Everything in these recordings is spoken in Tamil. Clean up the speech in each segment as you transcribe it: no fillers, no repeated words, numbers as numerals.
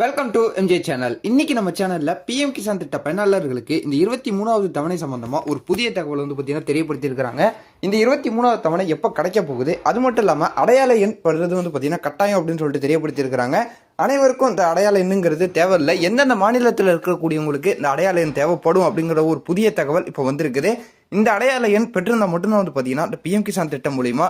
Welcome to MJ channel. இன்னைக்கு நம்ம சேனல்ல பிஎம் கிசான் திட்ட பயனாளர்களுக்கு இந்த 23வது தவணை சம்பந்தமா ஒரு புதிய தகவல் பார்த்தீங்கன்னா தெரியப்படுத்தியிருக்கிறாங்க. இந்த 23வது தவணை எப்போ கிடைக்க போகுது, அது மட்டும் இல்லாமல் அடையாள எண் படுறது பார்த்தீங்கன்னா கட்டாயம் அப்படின்னு சொல்லிட்டு தெரியப்படுத்தியிருக்கிறாங்க. அனைவருக்கும் இந்த அடையாள எண்ணுங்கிறது தேவையில்லை, எந்தெந்த மாநிலத்தில் இருக்கக்கூடியவங்களுக்கு இந்த அடையாள எண் தேவைப்படும் அப்படிங்கிற ஒரு புதிய தகவல் இப்போ வந்திருக்குது. இந்த அடையாள எண் பெற்றிருந்தால் மட்டும்தான் பார்த்தீங்கன்னா இந்த பிஎம் கிசான் திட்டம் மூலிமா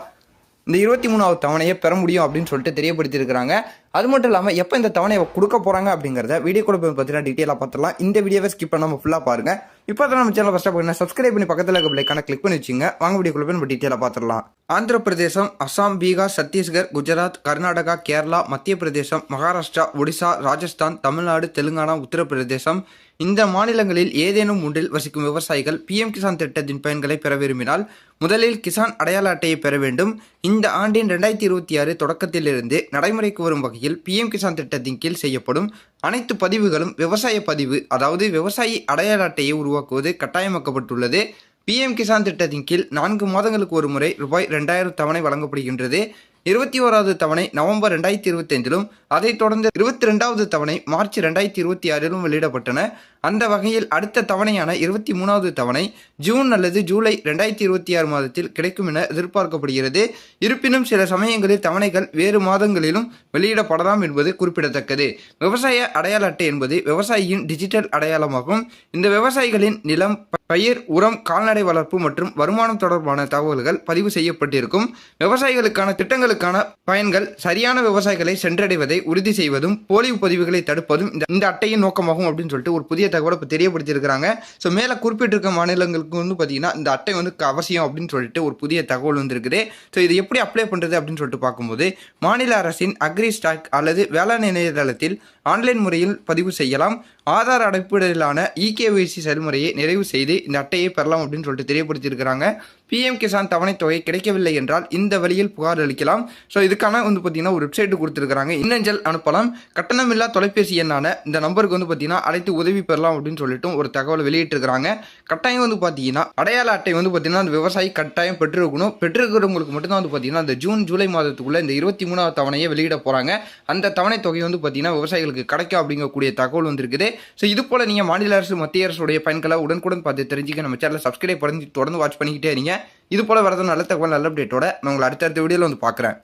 இந்த 23வது தவணையை பெற முடியும் அப்படின்னு சொல்லிட்டு தெரியப்படுத்தியிருக்கிறாங்க. அது மட்டும் இல்லாமல் எப்போ இந்த தவணையை கொடுக்க போகிறாங்க அப்படிங்கிறத வீடியோ கூட பார்த்தீங்கன்னா டீட்டெயிலாக பார்த்துலாம். இந்த வீடியோவை ஸ்கிப் பண்ணாமல் ஃபுல்லாக பாருங்கள். இப்போ தான் நம்ம சேனல் ஃபஸ்ட்டாக பார்த்தீங்கன்னா சப்ஸ்கிரைப் பண்ணி பக்கத்தில் இருக்க பிள்ளைக்கான கிளிக் பண்ணி வச்சுங்க. வாங்க வீடியோக்குள்ள போய் நம்ம டீட்டெயிலாக பார்த்துடலாம். ஆந்திர பிரதேசம், அசாம், பீகார், சத்தீஸ்கர், குஜராத், கர்நாடகா, கேரளா, மத்திய பிரதேசம், மகாராஷ்டிரா, ஒடிசா, ராஜஸ்தான், தமிழ்நாடு, தெலுங்கானா, உத்தரப்பிரதேசம் இந்த மாநிலங்களில் ஏதேனும் ஒன்றில் வசிக்கும் விவசாயிகள் பிஎம் கிசான் திட்டத்தின் பயன்களை பெற விரும்பினால் முதலில் கிசான் அடையாள அட்டையை பெற வேண்டும். இந்த ஆண்டின் 2026 தொடக்கத்திலிருந்து நடைமுறைக்கு வரும் வகையில் பிஎம் கிசான் திட்டத்தின் கீழ் செய்யப்படும் அனைத்து பதிவுகளும் விவசாய பதிவு, அதாவது விவசாயி அடையாள அட்டையை உருவாக்குவது கட்டாயமாக்கப்பட்டுள்ளது. பிஎம் கிசான் திட்டத்தின் கீழ் 4 மாதங்களுக்கு ஒரு முறை ரூபாய் 2000 தவணை வழங்கப்படுகின்றது. 21வது தவணை நவம்பர் 2025லும் அதைத் தொடர்ந்து 22வது தவணை மார்ச் 2026லும் வெளியிடப்பட்டன. அந்த வகையில் அடுத்த தவணையான 23வது தவணை ஜூன் அல்லது ஜூலை 2026 மாதத்தில் கிடைக்கும் என எதிர்பார்க்கப்படுகிறது. இருப்பினும் சில சமயங்களில் தவணைகள் வேறு மாதங்களிலும் வெளியிடப்படலாம் என்பது குறிப்பிடத்தக்கது. விவசாய அடையாள அட்டை என்பது விவசாயியின் டிஜிட்டல் அடையாளமாகும். இந்த விவசாயிகளின் நிலம், பயிர், உரம், கால்நடை வளர்ப்பு மற்றும் வருமானம் தொடர்பான தகவல்கள் பதிவு செய்யப்பட்டிருக்கும். விவசாயிகளுக்கான திட்டங்களுக்கான பயன்கள் சரியான விவசாயிகளை சென்றடைவதை உறுதி செய்வதும் போலி பதிவுகளை தடுப்பதும் இந்த அட்டையின் நோக்கமாகும் அப்படின்னு சொல்லிட்டு ஒரு புதிய தகவலை இப்போ தெரியப்படுத்தியிருக்கிறாங்க. ஸோ மேலே குறிப்பிட்டிருக்க மாநிலங்களுக்கு பார்த்தீங்கன்னா இந்த அட்டை அவசியம் அப்படின்னு சொல்லிட்டு ஒரு புதிய தகவல் வந்திருக்குது. ஸோ இது எப்படி அப்ளை பண்ணுறது அப்படின்னு சொல்லிட்டு பார்க்கும்போது மாநில அரசின் அக்ரி ஸ்டாக் அல்லது வேளாண் இணையதளத்தில் ஆன்லைன் முறையில் பதிவு செய்யலாம். ஆதார் அடிப்படையிலான இகேஒய்சி செயல்முறையை நிறைவு செய்து இந்த அட்டையை பெறலாம் அப்படின்னு சொல்லிட்டு தெரியப்படுத்தியிருக்கிறாங்க. பிஎம் கிசான் தவணை தொகை கிடைக்கவில்லை என்றால் இந்த வழியில் புகார் அளிக்கலாம். ஸோ இதுக்கான பார்த்தீங்கன்னா ஒரு வெப்சைட்டு கொடுத்துருக்காங்க. இன்னஞ்சல் அனுப்பலாம். கட்டணமில்லா தொலைபேசி எண்ணான இந்த நம்பருக்கு பார்த்தீங்கன்னா அழைத்து உதவி பெறலாம் அப்படின்னு சொல்லிட்டு ஒரு தகவல் வெளியிட்டிருக்கிறாங்க. கட்டாயம் பார்த்தீங்கன்னா அடையாள அட்டை பார்த்தீங்கன்னா அந்த விவசாயி கட்டாயம் பெற்றிருக்கணும். பெற்றிருக்கிறவங்களுக்கு மட்டும்தான் பார்த்தீங்கன்னா இந்த ஜூன் ஜூலை மாதத்துக்குள்ள இந்த 23வது தவணையை வெளியிட போகிறாங்க. அந்த தவணை தொகை பார்த்தீங்கன்னா விவசாயிகளுக்கு கிடைக்கும் அப்படிங்கக்கூடிய தகவல் வந்திருக்குது. ஸோ இது போல நீங்கள் மாநில அரசு, மத்திய அரசுடைய பயன்களை உடனுக்குடன் பார்த்து தெரிஞ்சுக்க நம்ம சேனலை சப்ஸ்கிரைப் பண்ணி தொடர்ந்து வாட்ச் பண்ணிக்கிட்டே இருங்க. இது போல வரது நல்ல தகவல், நல்ல அப்டேட்டோட நான் உங்களை அடுத்தடுத்த வீடியோவில் பார்க்குறேன்.